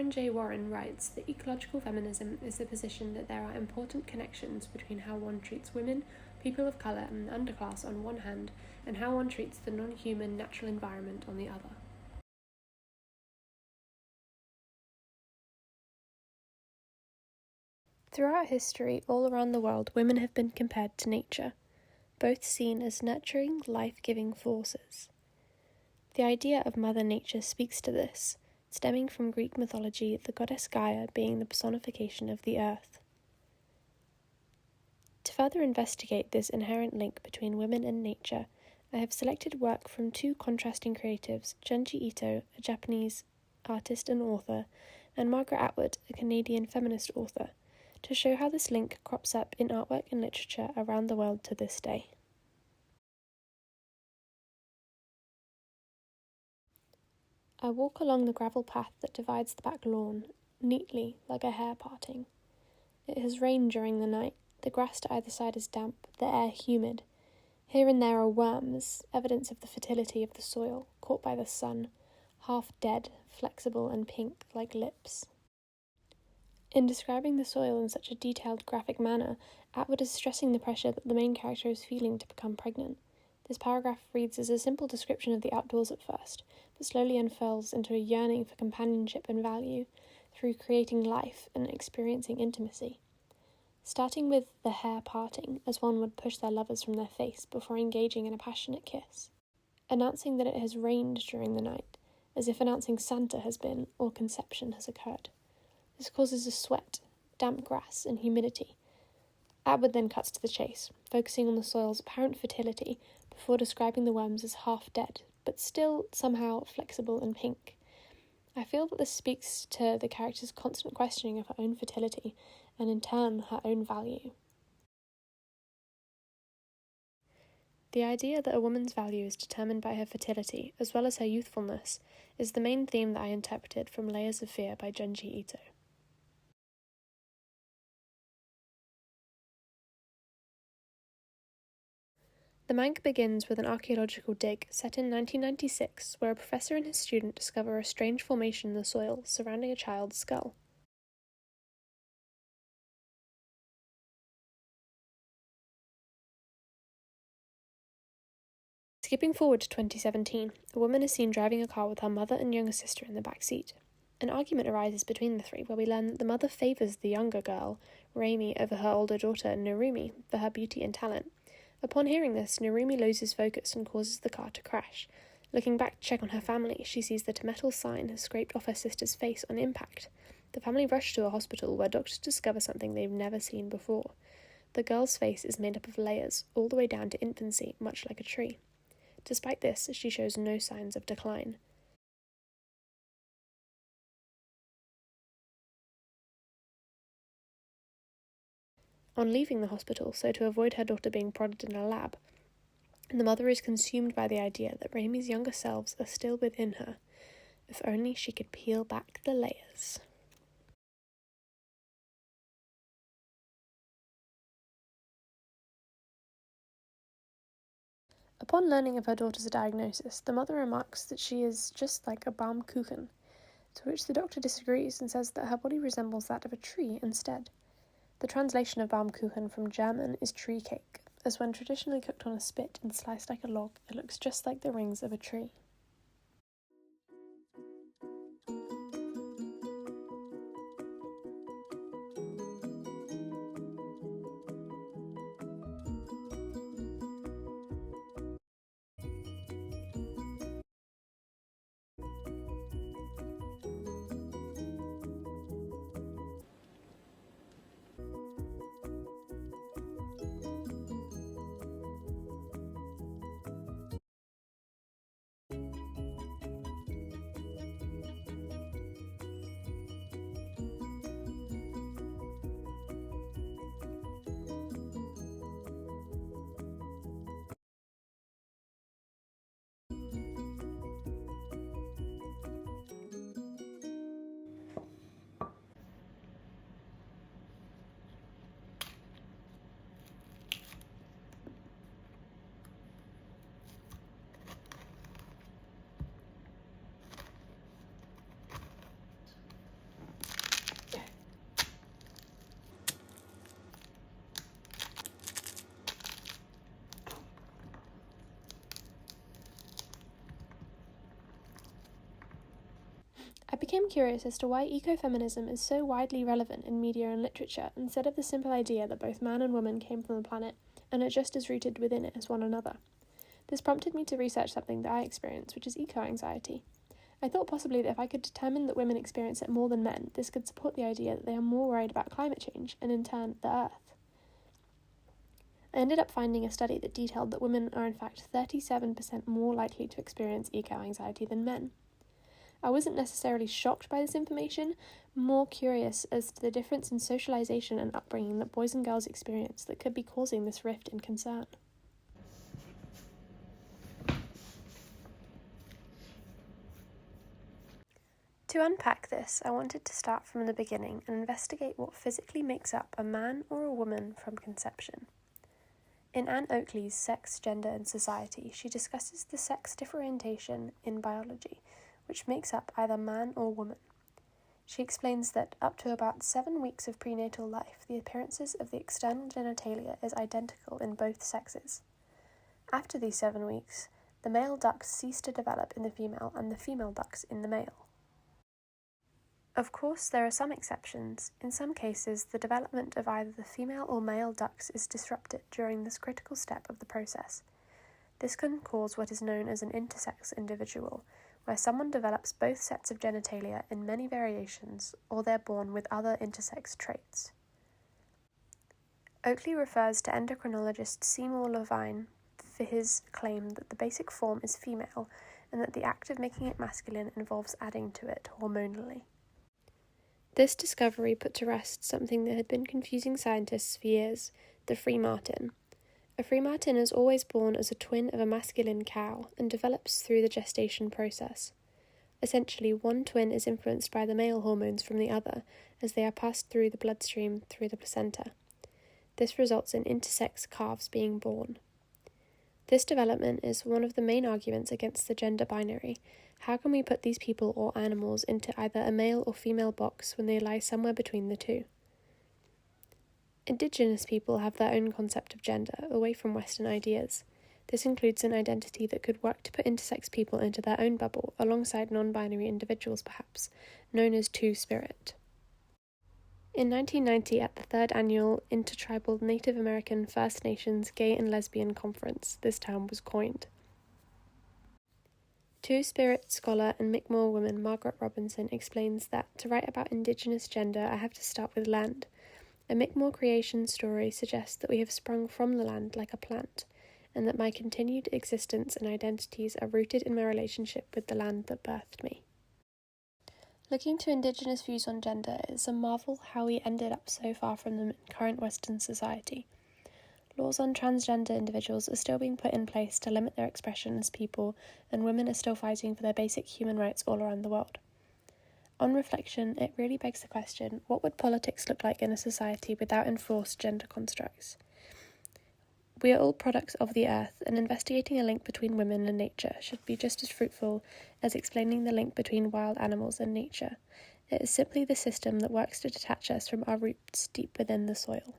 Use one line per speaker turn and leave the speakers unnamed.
Karen J. Warren writes that ecological feminism is the position that there are important connections between how one treats women, people of colour and the underclass on one hand, and how one treats the non-human natural environment on the other. Throughout history, all around the world, women have been compared to nature, both seen as nurturing, life-giving forces. The idea of Mother Nature speaks to this, stemming from Greek mythology, the goddess Gaia being the personification of the earth. To further investigate this inherent link between women and nature, I have selected work from two contrasting creatives, Junji Ito, a Japanese artist and author, and Margaret Atwood, a Canadian feminist author, to show how this link crops up in artwork and literature around the world to this day. I walk along the gravel path that divides the back lawn, neatly like a hair parting. It has rained during the night, the grass to either side is damp, the air humid. Here and there are worms, evidence of the fertility of the soil, caught by the sun, half dead, flexible and pink like lips. In describing the soil in such a detailed, graphic manner, Atwood is stressing the pressure that the main character is feeling to become pregnant. This paragraph reads as a simple description of the outdoors at first, but slowly unfurls into a yearning for companionship and value through creating life and experiencing intimacy. Starting with the hair parting, as one would push their lovers from their face before engaging in a passionate kiss. Announcing that it has rained during the night, as if announcing Santa has been or conception has occurred. This causes a sweat, damp grass, and humidity. Atwood then cuts to the chase, focusing on the soil's apparent fertility before describing the worms as half dead, but still somehow flexible and pink. I feel that this speaks to the character's constant questioning of her own fertility, and in turn, her own value. The idea that a woman's value is determined by her fertility, as well as her youthfulness, is the main theme that I interpreted from Layers of Fear by Junji Ito. The manga begins with an archaeological dig set in 1996 where a professor and his student discover a strange formation in the soil surrounding a child's skull. Skipping forward to 2017, a woman is seen driving a car with her mother and younger sister in the back seat. An argument arises between the three where we learn that the mother favours the younger girl, Reimi, over her older daughter, Narumi, for her beauty and talent. Upon hearing this, Narumi loses focus and causes the car to crash. Looking back to check on her family, she sees that a metal sign has scraped off her sister's face on impact. The family rush to a hospital where doctors discover something they've never seen before. The girl's face is made up of layers, all the way down to infancy, much like a tree. Despite this, she shows no signs of decline. On leaving the hospital, so to avoid her daughter being prodded in a lab, the mother is consumed by the idea that Reimi's younger selves are still within her. If only she could peel back the layers. Upon learning of her daughter's diagnosis, the mother remarks that she is just like a Baumkuchen, to which the doctor disagrees and says that her body resembles that of a tree instead. The translation of Baumkuchen from German is tree cake, as when traditionally cooked on a spit and sliced like a log, it looks just like the rings of a tree. became curious as to why ecofeminism is so widely relevant in media and literature instead of the simple idea that both man and woman came from the planet and are just as rooted within it as one another. This prompted me to research something that I experience, which is eco-anxiety. I thought possibly that if I could determine that women experience it more than men, this could support the idea that they are more worried about climate change and, in turn, the Earth. I ended up finding a study that detailed that women are in fact 37% more likely to experience eco-anxiety than men. I wasn't necessarily shocked by this information, more curious as to the difference in socialization and upbringing that boys and girls experience that could be causing this rift in concern. To unpack this, I wanted to start from the beginning and investigate what physically makes up a man or a woman from conception. In Anne Oakley's Sex, Gender and Society, she discusses the sex differentiation in biology, which makes up either man or woman. She explains that up to about 7 weeks of prenatal life, the appearances of the external genitalia is identical in both sexes. After these 7 weeks, the male ducts cease to develop in the female and the female ducts in the male. Of course, there are some exceptions. In some cases, the development of either the female or male ducts is disrupted during this critical step of the process. This can cause what is known as an intersex individual, where someone develops both sets of genitalia in many variations, or they're born with other intersex traits. Oakley refers to endocrinologist Seymour Levine for his claim that the basic form is female, and that the act of making it masculine involves adding to it hormonally. This discovery put to rest something that had been confusing scientists for years, the free martin. A free martin is always born as a twin of a masculine cow and develops through the gestation process. Essentially, one twin is influenced by the male hormones from the other as they are passed through the bloodstream through the placenta. This results in intersex calves being born. This development is one of the main arguments against the gender binary. How can we put these people or animals into either a male or female box when they lie somewhere between the two? Indigenous people have their own concept of gender, away from Western ideas. This includes an identity that could work to put intersex people into their own bubble, alongside non-binary individuals perhaps, known as two-spirit. In 1990, at the 3rd Annual Intertribal Native American First Nations Gay and Lesbian Conference, this term was coined. Two-spirit scholar and Mi'kmaq woman Margaret Robinson explains that to write about Indigenous gender, I have to start with land. A Mi'kmaq creation story suggests that we have sprung from the land like a plant, and that my continued existence and identities are rooted in my relationship with the land that birthed me. Looking to Indigenous views on gender, it's a marvel how we ended up so far from them in current Western society. Laws on transgender individuals are still being put in place to limit their expression as people, and women are still fighting for their basic human rights all around the world. On reflection, it really begs the question, what would politics look like in a society without enforced gender constructs? We are all products of the earth, and investigating a link between women and nature should be just as fruitful as explaining the link between wild animals and nature. It is simply the system that works to detach us from our roots deep within the soil.